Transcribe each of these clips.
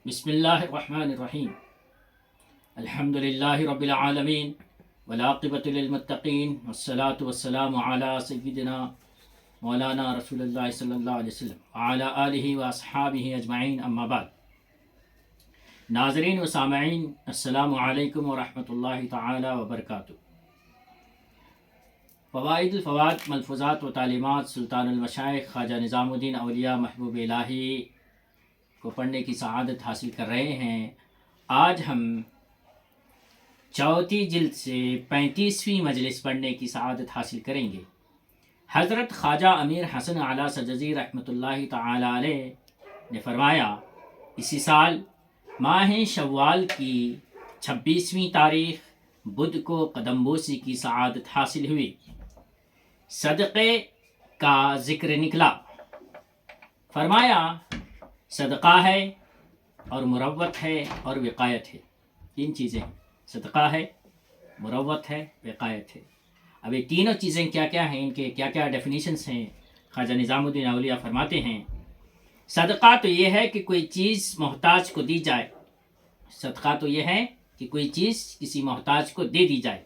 بسم اللہ الرحمن الرحیم الحمد للہ رب العالمین والعاقبۃ للمتقین والصلاة والسلام علی سیدنا مولانا رسول اللہ صلی اللہ علیہ وسلم وعلی آلہ واصحابہ اجمعین، اما بعد۔ ناظرین و سامعین، السلام علیکم ورحمۃ اللہ تعالی وبرکاتہ۔ فوائد الفواد، ملفوظات و تعلیمات سلطان المشائخ خواجہ نظام الدین اولیاء محبوب الہی کو پڑھنے کی سعادت حاصل کر رہے ہیں۔ آج ہم چوتھی جلد سے 35ویں مجلس پڑھنے کی سعادت حاصل کریں گے۔ حضرت خواجہ امیر حسن اعلیٰ سجزی رحمۃ اللہ تعالی علیہ نے فرمایا، اسی سال ماہ شوال کی 26ویں تاریخ بدھ کو قدم بوسی کی سعادت حاصل ہوئی۔ صدقے کا ذکر نکلا۔ فرمایا صدقہ ہے اور مروت ہے اور وقایت ہے، تین چیزیں ہیں۔ صدقہ ہے، مروت ہے، وقایت ہے۔ اب یہ تینوں چیزیں کیا کیا ہیں، ان کے کیا کیا ڈیفینیشنس ہیں، خواجہ نظام الدین اولیاء فرماتے ہیں۔ صدقہ تو یہ ہے کہ کوئی چیز محتاج کو دی جائے، صدقہ تو یہ ہے کہ کوئی چیز کسی محتاج کو دے دی جائے،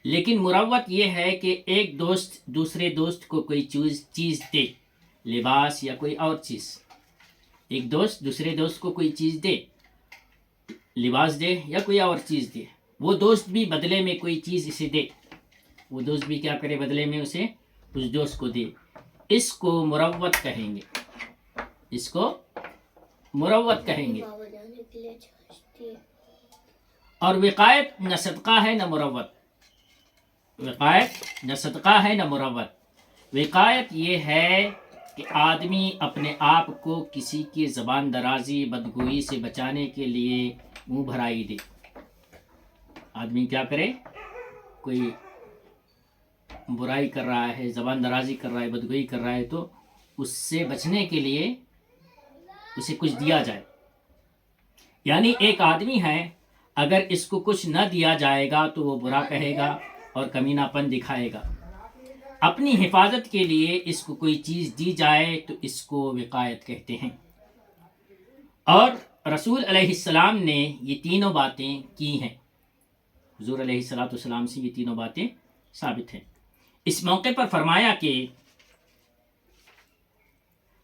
لیکن مروت یہ ہے کہ ایک دوست دوسرے دوست کو کوئی چیز دے، لباس یا کوئی اور چیز۔ ایک دوست دوسرے دوست کو کوئی چیز دے، لباس دے یا کوئی اور چیز دے، وہ دوست بھی بدلے میں کوئی چیز اسے دے، وہ دوست بھی کیا کرے، بدلے میں اسے اس دوست کو دے۔ اس کو مروت کہیں گے، اس کو مروت کہیں گے۔ اور وقایت نہ صدقہ ہے نہ مروت، وقایت نہ صدقہ ہے نہ مروت۔ وقایت یہ ہے کہ آدمی اپنے آپ کو کسی کی زبان درازی بدگوئی سے بچانے کے لیے منہ بھرائی دے۔ آدمی کیا کرے، کوئی برائی کر رہا ہے، زبان درازی کر رہا ہے، بدگوئی کر رہا ہے، تو اس سے بچنے کے لیے اسے کچھ دیا جائے۔ یعنی ایک آدمی ہے، اگر اس کو کچھ نہ دیا جائے گا تو وہ برا کہے گا اور کمینہ پن دکھائے گا۔ اپنی حفاظت کے لیے اس کو کوئی چیز دی جائے تو اس کو وقایت کہتے ہیں۔ اور رسول علیہ السلام نے یہ تینوں باتیں کی ہیں، حضور علیہ السلام سے یہ تینوں باتیں ثابت ہیں۔ اس موقع پر فرمایا کہ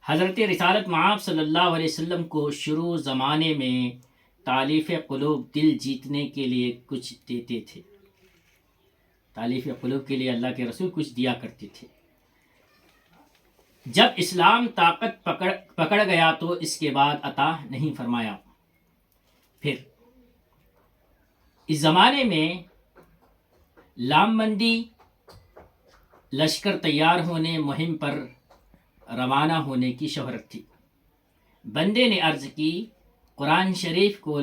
حضرت رسالت مآب صلی اللہ علیہ وسلم کو شروع زمانے میں تالیف قلوب، دل جیتنے کے لیے کچھ دیتے تھے۔ تالیف قلوب کے لیے اللہ کے رسول کچھ دیا کرتے تھے۔ جب اسلام طاقت پکڑ گیا تو اس کے بعد عطا نہیں فرمایا۔ پھر اس زمانے میں لام بندی، لشکر تیار ہونے، مہم پر روانہ ہونے کی شہرت تھی۔ بندے نے عرض کی، قرآن شریف کو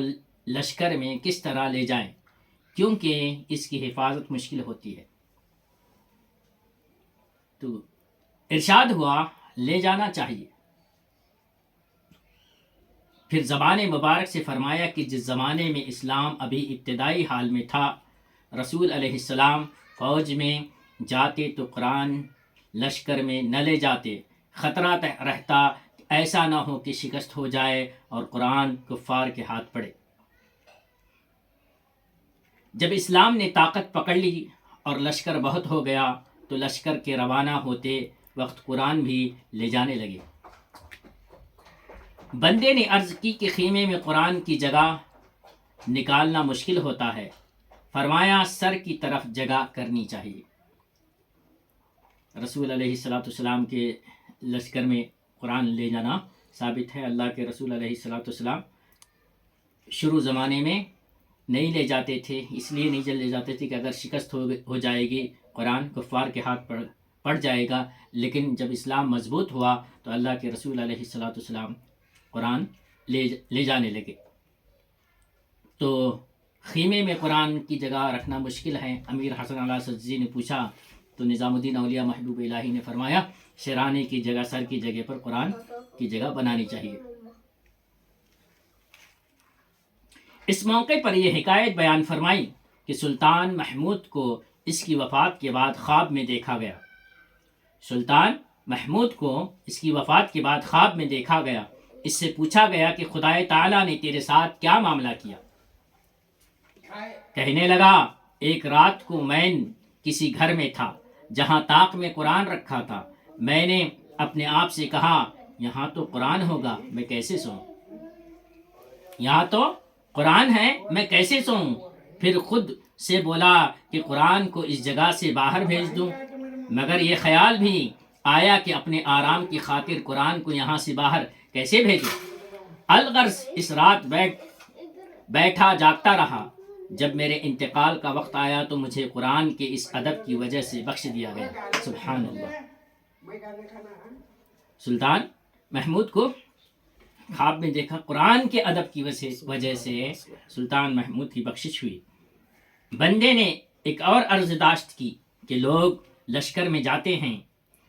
لشکر میں کس طرح لے جائیں، کیونکہ اس کی حفاظت مشکل ہوتی ہے۔ تو ارشاد ہوا لے جانا چاہیے۔ پھر زبان مبارک سے فرمایا کہ جس زمانے میں اسلام ابھی ابتدائی حال میں تھا، رسول علیہ السلام فوج میں جاتے تو قرآن لشکر میں نہ لے جاتے، خطرہ رہتا ایسا نہ ہو کہ شکست ہو جائے اور قرآن کفار کے ہاتھ پڑے۔ جب اسلام نے طاقت پکڑ لی اور لشکر بہت ہو گیا تو لشکر کے روانہ ہوتے وقت قرآن بھی لے جانے لگے۔ بندے نے عرض کی کہ خیمے میں قرآن کی جگہ نکالنا مشکل ہوتا ہے۔ فرمایا سر کی طرف جگہ کرنی چاہیے۔ رسول علیہ السلام کے لشکر میں قرآن لے جانا ثابت ہے۔ اللہ کے رسول علیہ السلام شروع زمانے میں نہیں لے جاتے تھے، اس لیے نہیں لے جاتے تھے کہ اگر شکست ہو جائے گی، قرآن کفار کے ہاتھ پڑ جائے گا۔ لیکن جب اسلام مضبوط ہوا تو اللہ کے رسول علیہ السلام قرآن لے جانے لگے۔ تو خیمے میں قرآن کی جگہ رکھنا مشکل ہے۔ امیر حسن اعلیٰ سجزی نے پوچھا تو نظام الدین اولیاء محبوب الہی نے فرمایا شیرانے کی جگہ، سر کی جگہ پر قرآن کی جگہ بنانی چاہیے۔ اس موقع پر یہ حکایت بیان فرمائی کہ سلطان محمود کو اس کی وفات کے بعد خواب میں دیکھا گیا۔ سلطان محمود کو اس کی وفات کے بعد خواب میں دیکھا گیا اس سے پوچھا گیا کہ خدائے تعالیٰ نے تیرے ساتھ کیا معاملہ کیا؟ کہنے لگا ایک رات کو میں کسی گھر میں تھا جہاں طاق میں قرآن رکھا تھا، میں نے اپنے آپ سے کہا یہاں تو قرآن ہوگا، میں کیسے سوؤں؟ یہاں تو قرآن ہے، میں کیسے سوؤں؟ پھر خود سے بولا کہ قرآن کو اس جگہ سے باہر بھیج دوں، مگر یہ خیال بھی آیا کہ اپنے آرام کی خاطر قرآن کو یہاں سے باہر کیسے بھیجوں؟ الغرض اس رات بیٹھا جاگتا رہا، جب میرے انتقال کا وقت آیا تو مجھے قرآن کے اس ادب کی وجہ سے بخش دیا گیا۔ سبحان اللہ۔ سلطان محمود کو خواب میں دیکھا، قرآن کے ادب کی وجہ سے سلطان محمود کی بخشش ہوئی۔ بندے نے ایک اور عرض داشت کی کہ لوگ لشکر میں جاتے ہیں،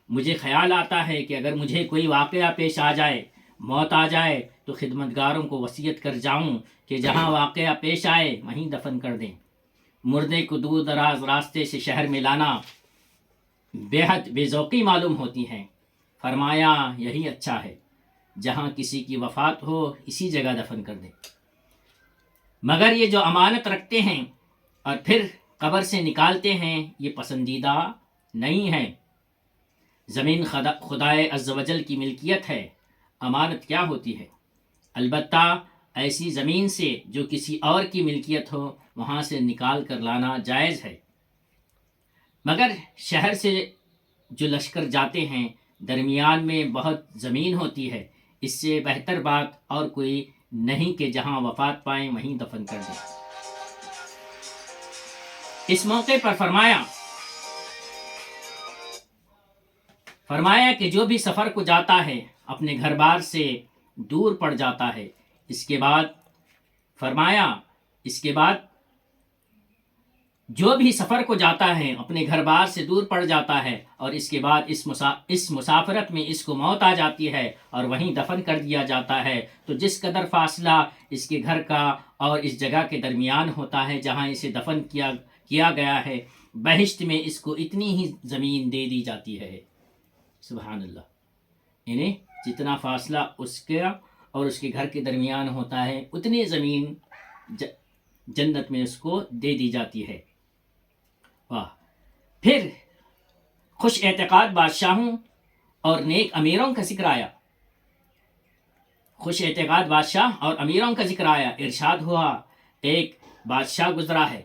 مجھے خیال آتا ہے کہ اگر مجھے کوئی واقعہ پیش آ جائے، موت آ جائے، تو خدمتگاروں کو وصیت کر جاؤں کہ جہاں واقعہ پیش آئے وہیں دفن کر دیں۔ مردے کو دور دراز راستے سے شہر میں لانا بے حد بے ذوقی معلوم ہوتی ہے۔ فرمایا یہی اچھا ہے، جہاں کسی کی وفات ہو اسی جگہ دفن کر دیں۔ مگر یہ جو امانت رکھتے ہیں اور پھر قبر سے نکالتے ہیں، یہ پسندیدہ نہیں ہے۔ زمین خدائے عز و جل کی ملکیت ہے، امانت کیا ہوتی ہے؟ البتہ ایسی زمین سے جو کسی اور کی ملکیت ہو وہاں سے نکال کر لانا جائز ہے۔ مگر شہر سے جو لشکر جاتے ہیں درمیان میں بہت زمین ہوتی ہے، اس سے بہتر بات اور کوئی نہیں کہ جہاں وفات پائیں وہیں دفن کر دیں۔ اس موقع پر فرمایا کہ جو بھی سفر کو جاتا ہے اپنے گھر بار سے دور پڑ جاتا ہے، اس کے بعد جو بھی سفر کو جاتا ہے اپنے گھر بار سے دور پڑ جاتا ہے اور اس کے بعد اس مسافرت میں اس کو موت آ جاتی ہے اور وہیں دفن کر دیا جاتا ہے، تو جس قدر فاصلہ اس کے گھر کا اور اس جگہ کے درمیان ہوتا ہے جہاں اسے دفن کیا گیا ہے، بہشت میں اس کو اتنی ہی زمین دے دی جاتی ہے۔ سبحان اللہ۔ یعنی جتنا فاصلہ اس کا اور اس کے گھر کے درمیان ہوتا ہے اتنی زمین جنت میں اس کو دے دی جاتی ہے۔ واہ۔ پھر خوش اعتقاد بادشاہوں اور نیک امیروں کا ذکر آیا۔ خوش اعتقاد بادشاہ اور امیروں کا ذکر آیا۔ ارشاد ہوا ایک بادشاہ گزرا ہے،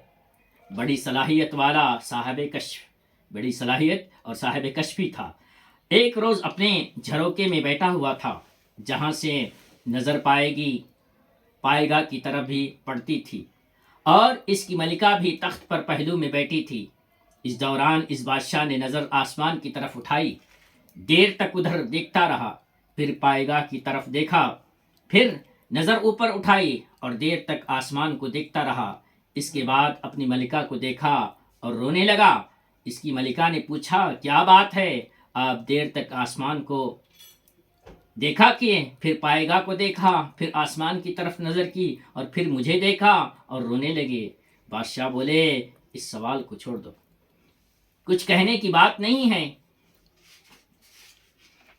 بڑی صلاحیت والا، بڑی صلاحیت اور صاحب کشفی تھا۔ ایک روز اپنے جھروکے میں بیٹھا ہوا تھا جہاں سے نظر پائے گا کی طرف بھی پڑتی تھی، اور اس کی ملکہ بھی تخت پر پہلو میں بیٹھی تھی۔ اس دوران اس بادشاہ نے نظر آسمان کی طرف اٹھائی، دیر تک ادھر دیکھتا رہا، پھر پائیگاہ کی طرف دیکھا، پھر نظر اوپر اٹھائی اور دیر تک آسمان کو دیکھتا رہا۔ اس کے بعد اپنی ملکہ کو دیکھا اور رونے لگا۔ اس کی ملکہ نے پوچھا کیا بات ہے، آپ دیر تک آسمان کو دیکھا کیے؟ پھر پائیگاہ کو دیکھا، پھر آسمان کی طرف نظر کی اور پھر مجھے دیکھا اور رونے لگے۔ بادشاہ بولے اس سوال کو چھوڑ دو، کچھ کہنے کی بات نہیں ہے۔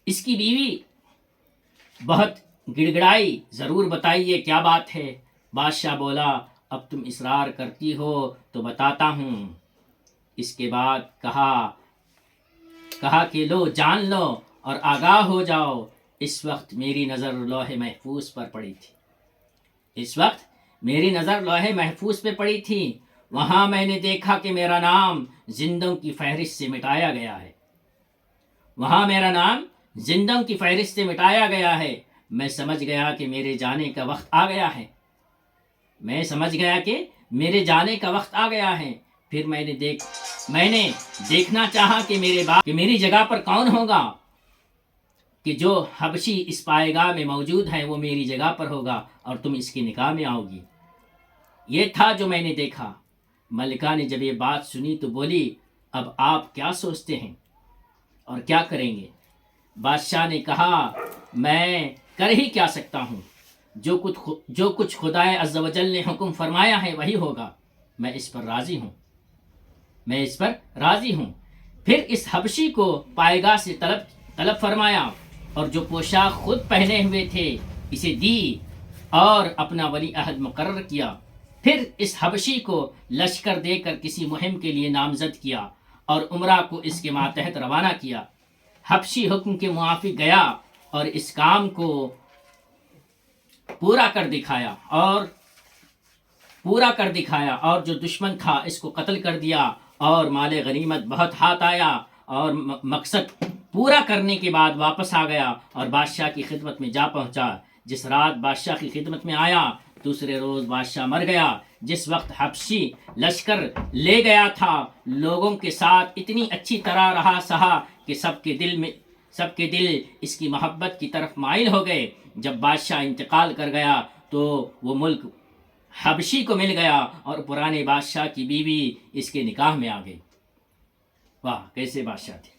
اس کی بیوی بہت گڑگڑائی، ضرور بتائیے کیا بات ہے۔ بادشاہ بولا اب تم اصرار کرتی ہو تو بتاتا ہوں۔ اس کے بعد کہا کہ لو جان لو اور آگاہ ہو جاؤ، اس وقت میری نظر لوح محفوظ پر پڑی تھی۔ وہاں میں نے دیکھا کہ میرا نام زندوں کی فہرست سے مٹایا گیا ہے۔ میں سمجھ گیا کہ میرے جانے کا وقت آ گیا ہے۔ پھر میں نے دیکھنا چاہا کہ میری جگہ پر کون ہوگا، کہ جو حبشی اس پائیگاہ میں موجود ہے وہ میری جگہ پر ہوگا اور تم اس کے نکاح میں آؤ گی۔ یہ تھا جو میں نے دیکھا۔ ملکہ نے جب یہ بات سنی تو بولی اب آپ کیا سوچتے ہیں اور کیا کریں گے؟ بادشاہ نے کہا میں کر ہی کیا سکتا ہوں، جو کچھ خدائے عز و جل نے حکم فرمایا ہے وہی ہوگا، میں اس پر راضی ہوں۔ پھر اس حبشی کو پائیگاہ سے طلب فرمایا اور جو پوشاک خود پہنے ہوئے تھے اسے دی اور اپنا ولی عہد مقرر کیا. پھر اس حبشی کو لشکر دے کر کسی مہم کے لیے نامزد کیا اور عمرہ کو اس کے ماتحت روانہ کیا. حبشی حکم کے موافق گیا اور اس کام کو پورا کر دکھایا اور جو دشمن تھا اس کو قتل کر دیا اور مال غنیمت بہت ہاتھ آیا اور مقصد پورا کرنے کے بعد واپس آ گیا اور بادشاہ کی خدمت میں جا پہنچا. جس رات بادشاہ کی خدمت میں آیا دوسرے روز بادشاہ مر گیا. جس وقت حبشی لشکر لے گیا تھا لوگوں کے ساتھ اتنی اچھی طرح رہا سہا کہ سب کے دل اس کی محبت کی طرف مائل ہو گئے. جب بادشاہ انتقال کر گیا تو وہ ملک حبشی کو مل گیا اور پرانے بادشاہ کی بیوی اس کے نکاح میں آ گئی. واہ کیسے بادشاہ تھے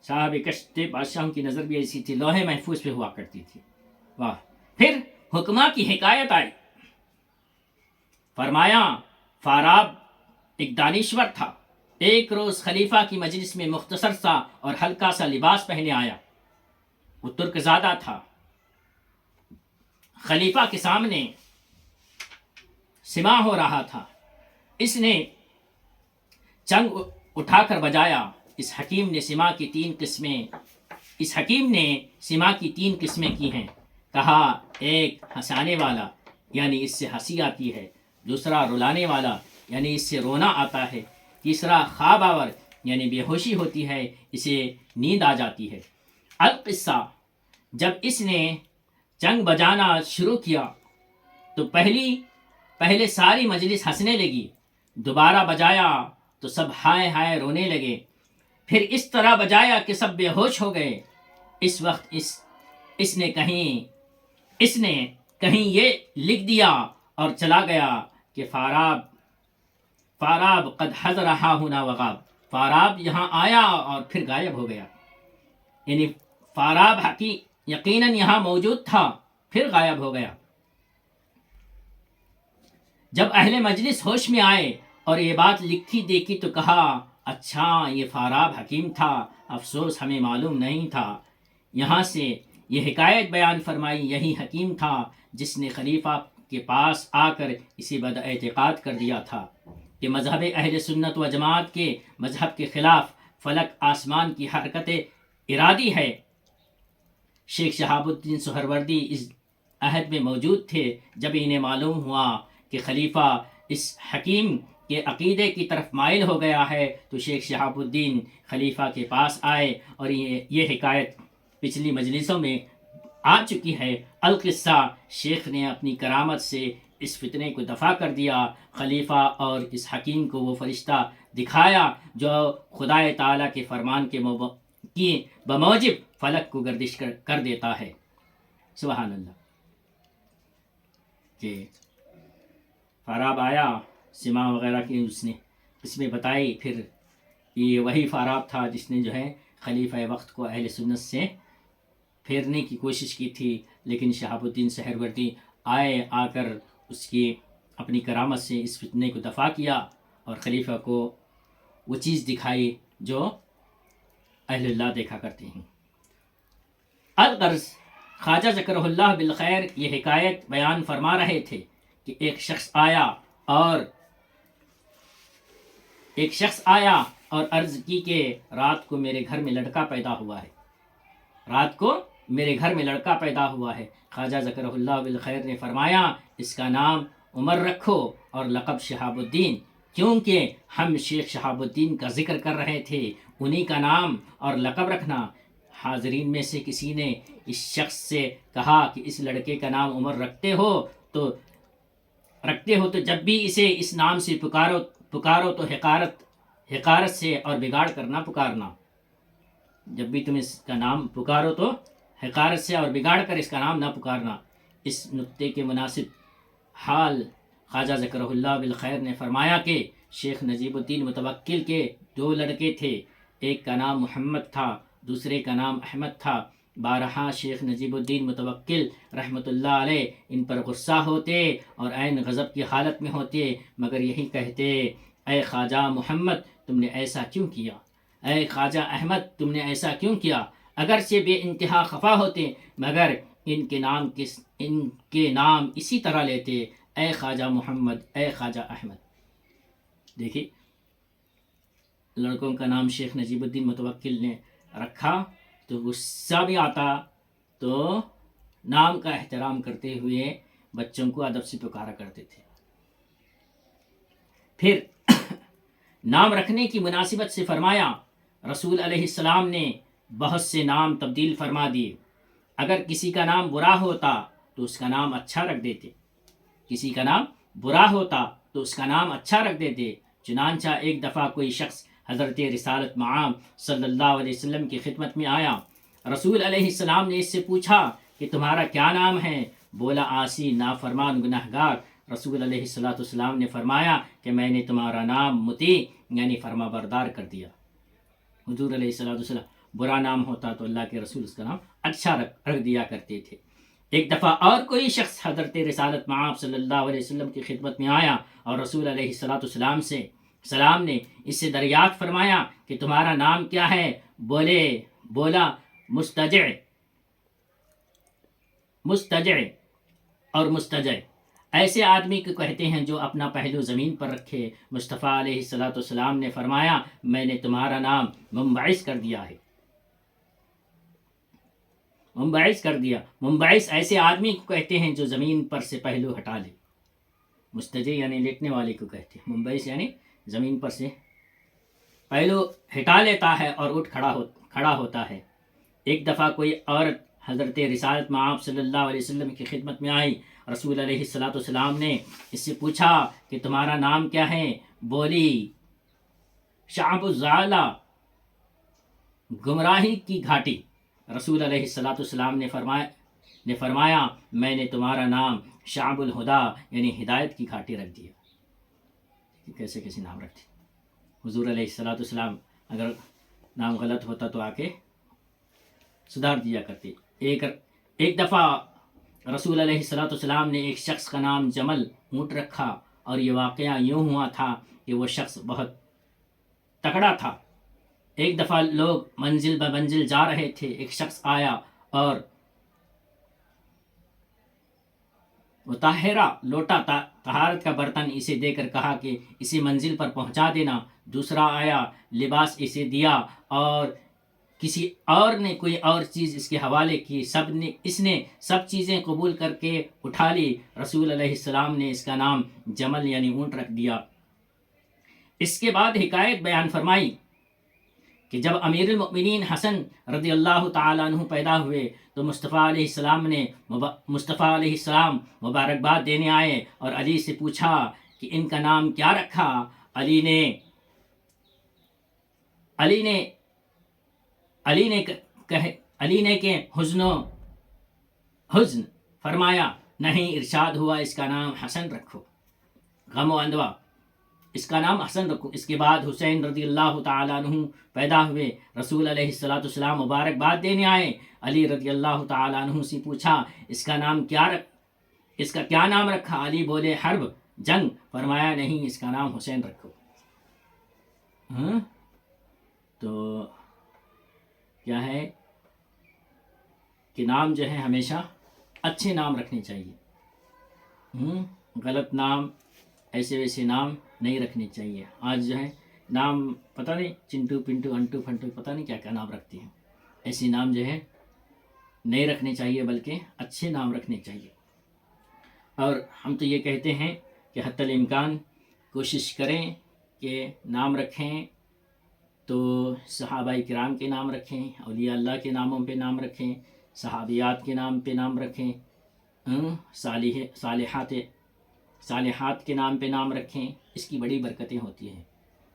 صاحب کشت. بادشاہوں کی نظر بھی ایسی تھی، لوہے محفوظ پہ ہوا کرتی تھی. واہ. پھر حکما کی حکایت آئی. فرمایا فاراب ایک دانشور تھا. ایک روز خلیفہ کی مجلس میں مختصر سا اور ہلکا سا لباس پہنے آیا. وہ ترک زادہ تھا. خلیفہ کے سامنے سماع ہو رہا تھا. اس نے چنگ اٹھا کر بجایا. اس حکیم نے سماع کی تین قسمیں کی ہیں. کہا ایک ہنسانے والا یعنی اس سے ہنسی آتی ہے، دوسرا رلانے والا یعنی اس سے رونا آتا ہے، تیسرا خواب آور یعنی بے ہوشی ہوتی ہے، اسے نیند آ جاتی ہے. القصہ جب اس نے چنگ بجانا شروع کیا تو پہلے ساری مجلس ہنسنے لگی. دوبارہ بجایا تو سب ہائے ہائے رونے لگے. پھر اس طرح بجایا کہ سب بے ہوش ہو گئے. اس وقت اس نے کہیں یہ لکھ دیا اور چلا گیا کہ فاراب قد حضر ہا ہونا وغاب. فاراب یہاں آیا اور پھر غائب ہو گیا. یعنی فاراب یقیناً یہاں موجود تھا پھر غائب ہو گیا. جب اہل مجلس ہوش میں آئے اور یہ بات لکھی دیکھی تو کہا اچھا یہ فاراب حکیم تھا، افسوس ہمیں معلوم نہیں تھا. یہاں سے یہ حکایت بیان فرمائی یہی حکیم تھا جس نے خلیفہ کے پاس آ کر اسے بد اعتقاد کر دیا تھا کہ مذہب اہل سنت و جماعت کے مذہب کے خلاف فلک آسمان کی حرکت ارادی ہے. شیخ شہاب الدین سہروردی اس عہد میں موجود تھے. جب انہیں معلوم ہوا کہ خلیفہ اس حکیم کے عقیدے کی طرف مائل ہو گیا ہے تو شیخ شہاب الدین خلیفہ کے پاس آئے اور یہ حکایت پچھلی مجلسوں میں آ چکی ہے. القصہ شیخ نے اپنی کرامت سے اس فتنے کو دفع کر دیا. خلیفہ اور اس حکیم کو وہ فرشتہ دکھایا جو خدائے تعالیٰ کے فرمان کے بموجب فلک کو گردش کر دیتا ہے. سبحان اللہ. کہ فاراب آیا، سماع وغیرہ کی اس نے اس میں بتائی. پھر یہ وہی فاراب تھا جس نے جو ہے خلیفہ وقت کو اہل سنت سے پھیرنے کی کوشش کی تھی، لیکن شہاب الدین سہروردی آ کر اس کی اپنی کرامت سے اس فتنے کو دفع کیا اور خلیفہ کو وہ چیز دکھائی جو اہل اللہ دیکھا کرتے ہیں. الغرض خواجہ ذکرہ اللہ بالخیر یہ حکایت بیان فرما رہے تھے کہ ایک شخص آیا اور عرض کی کہ رات کو میرے گھر میں لڑکا پیدا ہوا ہے. خواجہ ذکرہ اللہ بالخیر نے فرمایا اس کا نام عمر رکھو اور لقب شہاب الدین، کیونکہ ہم شیخ شہاب الدین کا ذکر کر رہے تھے، انہی کا نام اور لقب رکھنا. حاضرین میں سے کسی نے اس شخص سے کہا کہ اس لڑکے کا نام عمر رکھتے ہو تو جب بھی اسے اس نام سے پکارو تو حقارت سے اور بگاڑ کر نہ پکارنا. جب بھی تم اس کا نام پکارو تو حقارت سے اور بگاڑ کر اس کا نام نہ پکارنا. اس نکتے کے مناسب حال خواجہ ذکرہ اللہ بالخیر نے فرمایا کہ شیخ نجیب الدین متوکل کے 2 لڑکے تھے. ایک کا نام محمد تھا، دوسرے کا نام احمد تھا. بارہا شیخ نجیب الدین متوکل رحمۃ اللہ علیہ ان پر غصہ ہوتے اور عین غضب کی حالت میں ہوتے، مگر یہی کہتے اے خواجہ محمد تم نے ایسا کیوں کیا، اے خواجہ احمد تم نے ایسا کیوں کیا. اگرچہ بے انتہا خفا ہوتے مگر ان کے نام اسی طرح لیتے، اے خواجہ محمد، اے خواجہ احمد۔ دیکھیے لڑکوں کا نام شیخ نجیب الدین متوکل نے رکھا تو غصہ بھی آتا، تو نام کا احترام کرتے ہوئے بچوں کو ادب سے پکارا کرتے تھے۔ پھر نام رکھنے کی مناسبت سے فرمایا، رسول علیہ السلام نے بہت سے نام تبدیل فرما دیے۔ اگر کسی کا نام برا ہوتا تو اس کا نام اچھا رکھ دیتے، کسی کا نام برا ہوتا تو اس کا نام اچھا رکھ دیتے۔ چنانچہ ایک دفعہ کوئی شخص حضرت رسالت معام صلی اللہ علیہ وسلم کی خدمت میں آیا۔ رسول علیہ السلام نے اس سے پوچھا کہ تمہارا کیا نام ہے؟ بولا عاصی، نافرمان، گنہگار۔ رسول علیہ السلام نے فرمایا کہ میں نے تمہارا نام مطیع یعنی فرما بردار کر دیا۔ حضور علیہ السلام برا نام ہوتا تو اللہ کے رسول اس کا نام اچھا رکھ دیا کرتے تھے۔ ایک دفعہ اور کوئی شخص حضرت رسالت معاب صلی اللہ علیہ وسلم کی خدمت میں آیا اور رسول علیہ السلام نے اس سے دریافت فرمایا کہ تمہارا نام کیا ہے؟ بولا مستجع اور مستجع۔ ایسے آدمی کو کہتے ہیں جو اپنا پہلو زمین پر رکھے۔ مصطفیٰ علیہ السلام نے فرمایا میں نے تمہارا نام منبعث کر دیا ہے، منبعث ایسے آدمی کو کہتے ہیں جو زمین پر سے پہلو ہٹا لے۔ مستجع یعنی لیٹنے والے کو کہتے ہیں، منبعث یعنی زمین پر سے پہلو ہٹا لیتا ہے اور اٹھ کھڑا ہوتا ہے۔ ایک دفعہ کوئی عورت حضرت رسالت معاب صلی اللہ علیہ وسلم کی خدمت میں آئی۔ رسول علیہ السلام نے اس سے پوچھا کہ تمہارا نام کیا ہے؟ بولی شعب الضالہ، گمراہی کی گھاٹی۔ رسول علیہ السلام نے فرمایا میں نے تمہارا نام شعب الہدا یعنی ہدایت کی گھاٹی رکھ دیا۔ کیسے نام رکھتے حضور علیہ السلام، اگر نام غلط ہوتا تو آ کے سدھار دیا کرتے۔ ایک دفعہ رسول علیہ السلام نے ایک شخص کا نام جمل اونٹ رکھا، اور یہ واقعہ یوں ہوا تھا کہ وہ شخص بہت تکڑا تھا۔ ایک دفعہ لوگ منزل بہ منزل جا رہے تھے، ایک شخص آیا اور مطہرہ لوٹا طہارت کا برتن اسے دے کر کہا کہ اسے منزل پر پہنچا دینا۔ دوسرا آیا، لباس اسے دیا، اور کسی اور نے کوئی اور چیز اس کے حوالے کی۔ اس نے سب چیزیں قبول کر کے اٹھا لی۔ رسول علیہ السلام نے اس کا نام جمل یعنی اونٹ رکھ دیا۔ اس کے بعد حکایت بیان فرمائی کہ جب امیر المؤمنین حسن رضی اللہ تعالیٰ عنہ پیدا ہوئے تو مصطفیٰ علیہ السلام مبارکباد دینے آئے اور علی سے پوچھا کہ ان کا نام کیا رکھا؟ علی نے کہ حزن فرمایا، نہیں، ارشاد ہوا اس کا نام حسن رکھو، غم و اندوہ، اس کا نام حسن رکھو۔ اس کے بعد حسین رضی اللہ تعالیٰ عنہ پیدا ہوئے۔ رسول علیہ السلام مبارکباد دینے آئے۔ علی رضی اللہ تعالیٰ عنہ سے پوچھا اس کا کیا نام رکھا؟ علی بولے حرب، جنگ۔ فرمایا نہیں، اس کا نام حسین رکھو۔ تو کیا ہے کہ نام جو ہے ہمیشہ اچھے نام رکھنے چاہیے، غلط نام، ایسے ویسے نام نہیں رکھنے چاہیے۔ آج جو ہے نام پتہ نہیں، چنٹو پنٹو انٹو پھنٹو پتہ نہیں کیا کیا نام رکھتے ہیں، ایسے نام جو ہے نہیں رکھنے چاہیے، بلکہ اچھے نام رکھنے چاہیے۔ اور ہم تو یہ کہتے ہیں کہ حتی الامکان کوشش کریں کہ نام رکھیں تو صحابہ کرام کے نام رکھیں، اولیاء اللہ کے ناموں پہ نام رکھیں، صحابیات کے نام پہ نام رکھیں، صالحات کے نام پہ نام رکھیں۔ اس کی بڑی برکتیں ہوتی ہیں۔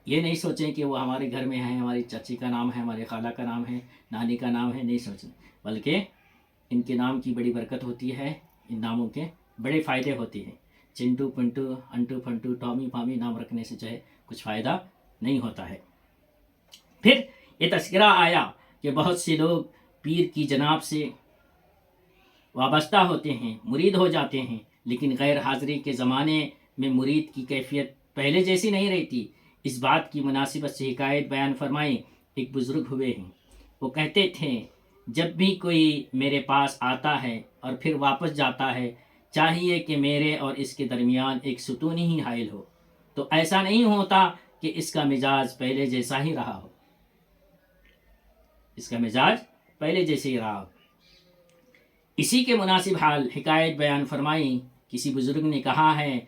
یہ نہیں سوچیں کہ وہ ہمارے گھر میں ہیں، ہماری چچی کا نام ہے، ہمارے خالہ کا نام ہے، نانی کا نام ہے، نہیں سوچیں، بلکہ ان کے نام کی بڑی برکت ہوتی ہے، ان ناموں کے بڑے فائدے ہوتے ہیں۔ چنٹو پنٹو انٹو پھنٹو ٹامی پامی نام رکھنے سے جو ہے کچھ فائدہ نہیں ہوتا ہے۔ پھر یہ تذکرہ آیا کہ بہت سے لوگ پیر کی جناب سے وابستہ ہوتے ہیں، مرید ہو جاتے ہیں، لیکن غیر حاضری کے زمانے میں مرید کی کیفیت پہلے جیسی نہیں رہتی۔ اس بات کی مناسبت سے حکایت بیان فرمائی۔ ایک بزرگ ہوئے ہیں، وہ کہتے تھے جب بھی کوئی میرے پاس آتا ہے اور پھر واپس جاتا ہے چاہیے کہ میرے اور اس کے درمیان ایک ستون ہی حائل ہو، تو ایسا نہیں ہوتا کہ اس کا مزاج پہلے جیسا ہی رہا ہو، اس کا مزاج پہلے جیسے ہی رہا ہو۔ اسی کے مناسب حال حکایت بیان فرمائی، کسی بزرگ نے کہا ہے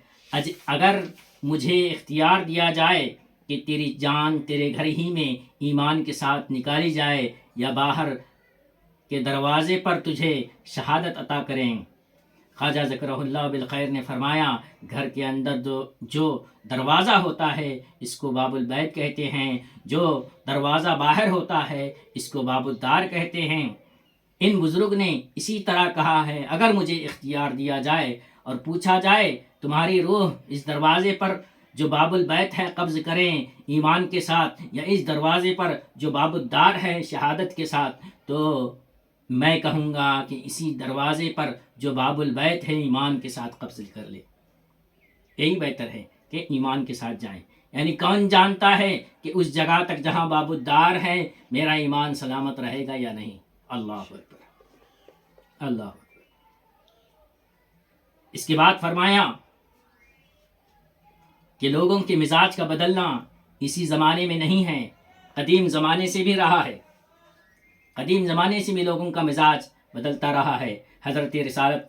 اگر مجھے اختیار دیا جائے کہ تیری جان تیرے گھر ہی میں ایمان کے ساتھ نکالی جائے یا باہر کے دروازے پر تجھے شہادت عطا کریں۔ خواجہ ذکرہ اللہ بالخیر نے فرمایا، گھر کے اندر جو دروازہ ہوتا ہے اس کو باب البیت کہتے ہیں، جو دروازہ باہر ہوتا ہے اس کو باب الدار کہتے ہیں۔ ان بزرگ نے اسی طرح کہا ہے، اگر مجھے اختیار دیا جائے اور پوچھا جائے تمہاری روح اس دروازے پر جو باب البیت ہے قبض کریں ایمان کے ساتھ، یا اس دروازے پر جو باب الدار ہے شہادت کے ساتھ، تو میں کہوں گا کہ اسی دروازے پر جو باب البیت ہے ایمان کے ساتھ قبض کر لے، یہی بہتر ہے کہ ایمان کے ساتھ جائیں۔ یعنی کون جانتا ہے کہ اس جگہ تک جہاں باب الدار ہے میرا ایمان سلامت رہے گا یا نہیں۔ اللہ اکبر، اللہ اکبر۔ اس کے بعد فرمایا کہ لوگوں کے مزاج کا بدلنا اسی زمانے میں نہیں ہے، قدیم زمانے سے بھی رہا ہے، قدیم زمانے سے بھی لوگوں کا مزاج بدلتا رہا ہے۔ حضرت رسالت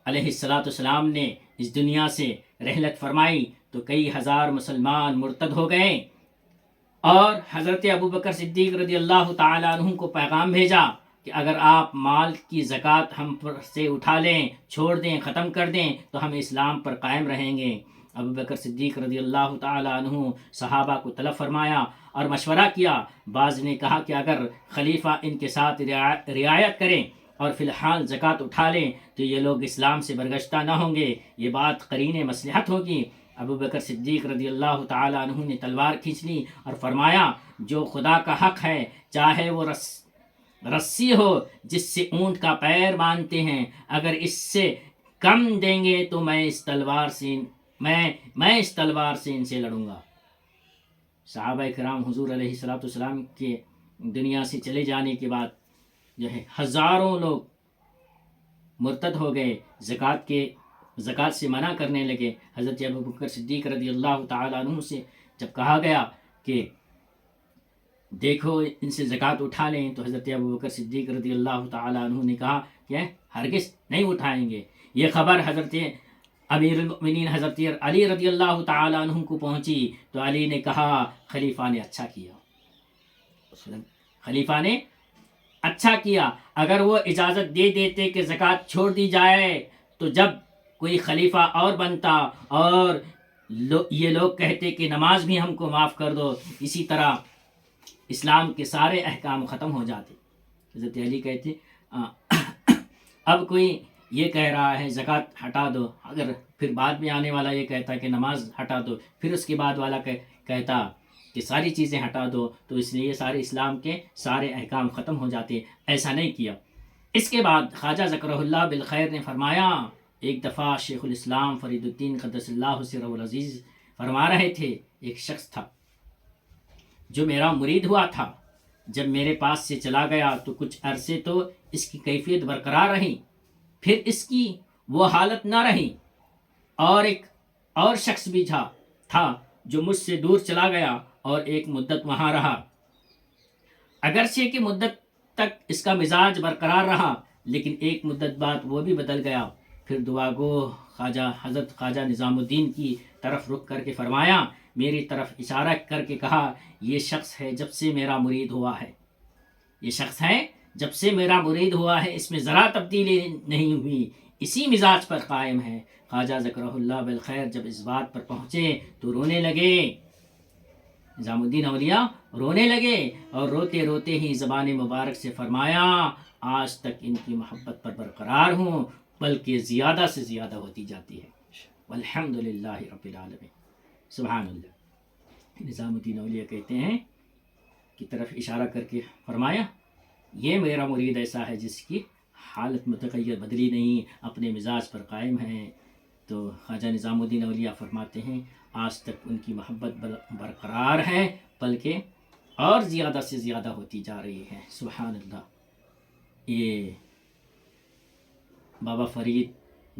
علیہ السلام نے اس دنیا سے رحلت فرمائی تو کئی ہزار مسلمان مرتد ہو گئے، اور حضرت ابوبکر صدیق رضی اللہ تعالیٰ عنہ کو پیغام بھیجا کہ اگر آپ مال کی زکوٰۃ ہم پر سے اٹھا لیں، چھوڑ دیں، ختم کر دیں تو ہم اسلام پر قائم رہیں گے۔ ابوبکر صدیق رضی اللہ تعالیٰ عنہ صحابہ کو طلب فرمایا اور مشورہ کیا۔ بعض نے کہا کہ اگر خلیفہ ان کے ساتھ رعایت کریں اور فی الحال زکوٰۃ اٹھا لیں تو یہ لوگ اسلام سے برگشتہ نہ ہوں گے، یہ بات قرین مصلحت ہوگی۔ ابوبکر صدیق رضی اللہ تعالیٰ عنہ نے تلوار کھینچ لی اور فرمایا، جو خدا کا حق ہے چاہے وہ رسی ہو جس سے اونٹ کا پیر باندھتے ہیں، اگر اس سے کم دیں گے تو میں اس تلوار سے ان سے لڑوں گا۔ صحابہ کرام حضور علیہ السلام کے دنیا سے چلے جانے کے بعد جو ہے ہزاروں لوگ مرتد ہو گئے، زکوٰۃ سے منع کرنے لگے۔ حضرت ابوبکر صدیق رضی اللہ تعالیٰ عنہ سے جب کہا گیا کہ دیکھو ان سے زکوٰۃ اٹھا لیں تو حضرت ابوبکر صدیق رضی اللہ تعالیٰ عنہ نے کہا کہ ہرگز نہیں اٹھائیں گے۔ یہ خبر حضرت امیر المؤمنین حضرت علی رضی اللہ تعالیٰ عنہ کو پہنچی تو علی نے کہا خلیفہ نے اچھا کیا، خلیفہ نے اچھا کیا۔ اگر وہ اجازت دے دیتے کہ زکوٰۃ چھوڑ دی جائے تو جب کوئی خلیفہ اور بنتا اور یہ لوگ کہتے کہ نماز بھی ہم کو معاف کر دو، اسی طرح اسلام کے سارے احکام ختم ہو جاتے۔ حضرت علی کہتے اب کوئی یہ کہہ رہا ہے زکوٰۃ ہٹا دو، اگر پھر بعد میں آنے والا یہ کہتا کہ نماز ہٹا دو، پھر اس کے بعد والا کہتا کہ ساری چیزیں ہٹا دو، تو اس لیے سارے اسلام کے سارے احکام ختم ہو جاتے۔ ایسا نہیں کیا۔ اس کے بعد خواجہ ذکرہ اللہ بالخیر نے فرمایا، ایک دفعہ شیخ الاسلام فرید الدین قدس اللہ سرہ العزیز فرما رہے تھے، ایک شخص تھا جو میرا مرید ہوا تھا، جب میرے پاس سے چلا گیا تو کچھ عرصے تو اس کی کیفیت برقرار رہی، پھر اس کی وہ حالت نہ رہی، اور ایک اور شخص بھی تھا جو مجھ سے دور چلا گیا اور ایک مدت وہاں رہا، اگرچہ کہ مدت تک اس کا مزاج برقرار رہا لیکن ایک مدت بعد وہ بھی بدل گیا۔ پھر دعا گو حضرت خواجہ نظام الدین کی طرف رخ کر کے فرمایا، میری طرف اشارہ کر کے کہا، یہ شخص ہے جب سے میرا مرید ہوا ہے، یہ شخص ہے جب سے میرا مرید ہوا ہے، اس میں ذرا تبدیلی نہیں ہوئی، اسی مزاج پر قائم ہے۔ خواجہ ذکرہ اللہ بالخیر جب اس بات پر پہنچے تو رونے لگے، نظام الدین اولیاء رونے لگے، اور روتے روتے ہی زبان مبارک سے فرمایا، آج تک ان کی محبت پر برقرار ہوں، بلکہ زیادہ سے زیادہ ہوتی جاتی ہے۔ والحمدللہ رب العالمین، سبحان اللہ۔ نظام الدین اولیاء کہتے ہیں کی طرف اشارہ کر کے فرمایا، یہ میرا مرید ایسا ہے جس کی حالت متغیر بدلی نہیں، اپنے مزاج پر قائم ہے۔ تو خواجہ نظام الدین اولیاء فرماتے ہیں، آج تک ان کی محبت برقرار ہے، بلکہ اور زیادہ سے زیادہ ہوتی جا رہی ہے۔ سبحان اللہ۔ یہ بابا فرید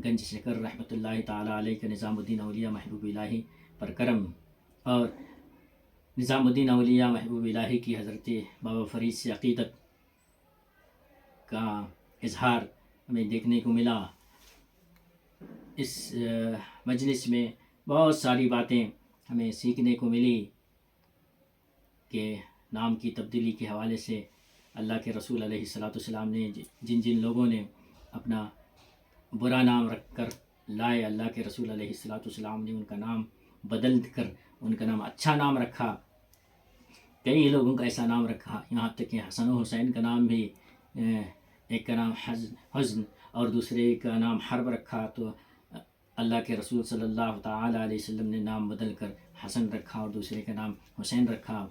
گنج شکر رحمۃ اللہ تعالیٰ علیہ کا نظام الدین اولیاء محبوب الہی پر کرم، اور نظام الدین اولیاء محبوب الہی کی حضرت بابا فرید سے عقیدت کا اظہار ہمیں دیکھنے کو ملا۔ اس مجلس میں بہت ساری باتیں ہمیں سیکھنے کو ملی کہ نام کی تبدیلی کے حوالے سے اللہ کے رسول علیہ السلام نے جن جن لوگوں نے اپنا برا نام رکھ کر لائے، اللہ کے رسول علیہ السلام نے ان کا نام بدل کر ان کا نام اچھا نام رکھا۔ کئی لوگوں کا ایسا نام رکھا، یہاں تک کہ حسن و حسین کا نام بھی، ایک کا نام حزن اور دوسرے کا نام حرب رکھا، تو اللہ کے رسول صلی اللہ تعالیٰ علیہ وسلم نے نام بدل کر حسن رکھا اور دوسرے کا نام حسین رکھا۔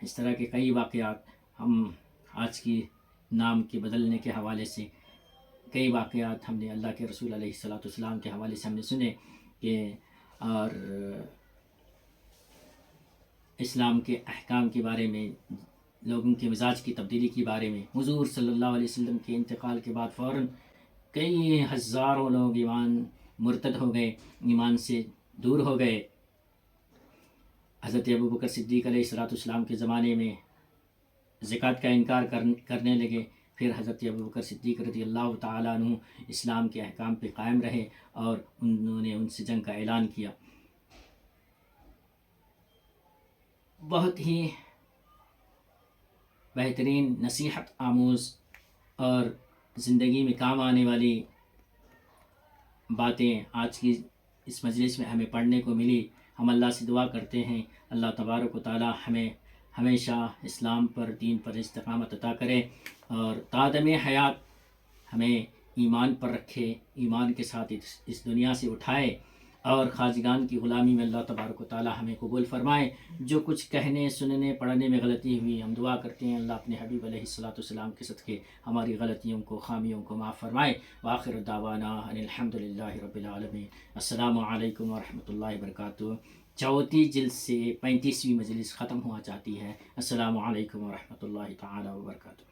اس طرح کے کئی واقعات ہم آج کی نام کے بدلنے کے حوالے سے کئی واقعات ہم نے اللہ کے رسول علیہ السلام کے حوالے سے ہم نے سنے کہ، اور اسلام کے احکام کے بارے میں، لوگوں کے مزاج کی تبدیلی کے بارے میں، حضور صلی اللہ علیہ وسلم کے انتقال کے بعد فوراً کئی ہزاروں لوگ ایمان مرتد ہو گئے، ایمان سے دور ہو گئے۔ حضرت ابوبکر صدیق علیہ السلام کے زمانے میں زکوٰۃ کا انکار کرنے لگے، پھر حضرت ابوبکر صدیق رضی اللہ تعالیٰ عنہ اسلام کے احکام پہ قائم رہے اور انہوں نے ان سے جنگ کا اعلان کیا۔ بہت ہی بہترین نصیحت آموز اور زندگی میں کام آنے والی باتیں آج کی اس مجلس میں ہمیں پڑھنے کو ملی۔ ہم اللہ سے دعا کرتے ہیں اللہ تبارک و تعالی ہمیں ہمیشہ اسلام پر، دین پر استقامت عطا کرے اور تادم حیات ہمیں ایمان پر رکھے، ایمان کے ساتھ اس دنیا سے اٹھائے اور خواجگان کی غلامی میں اللہ تبارک و تعالی ہمیں قبول فرمائے۔ جو کچھ کہنے، سننے، پڑھنے میں غلطی ہوئی، ہم دعا کرتے ہیں اللہ اپنے حبیب علیہ السلام کے صدقے ہماری غلطیوں کو، خامیوں کو معاف فرمائے۔ وآخر دعوانا ان الحمد للہ رب العالمین۔ السلام علیکم ورحمۃ اللہ وبرکاتہ۔ چوتھی جلد سے 35ویں مجلس ختم ہوا چاہتی ہے۔ السلام علیکم ورحمۃ اللہ تعالی وبرکاتہ۔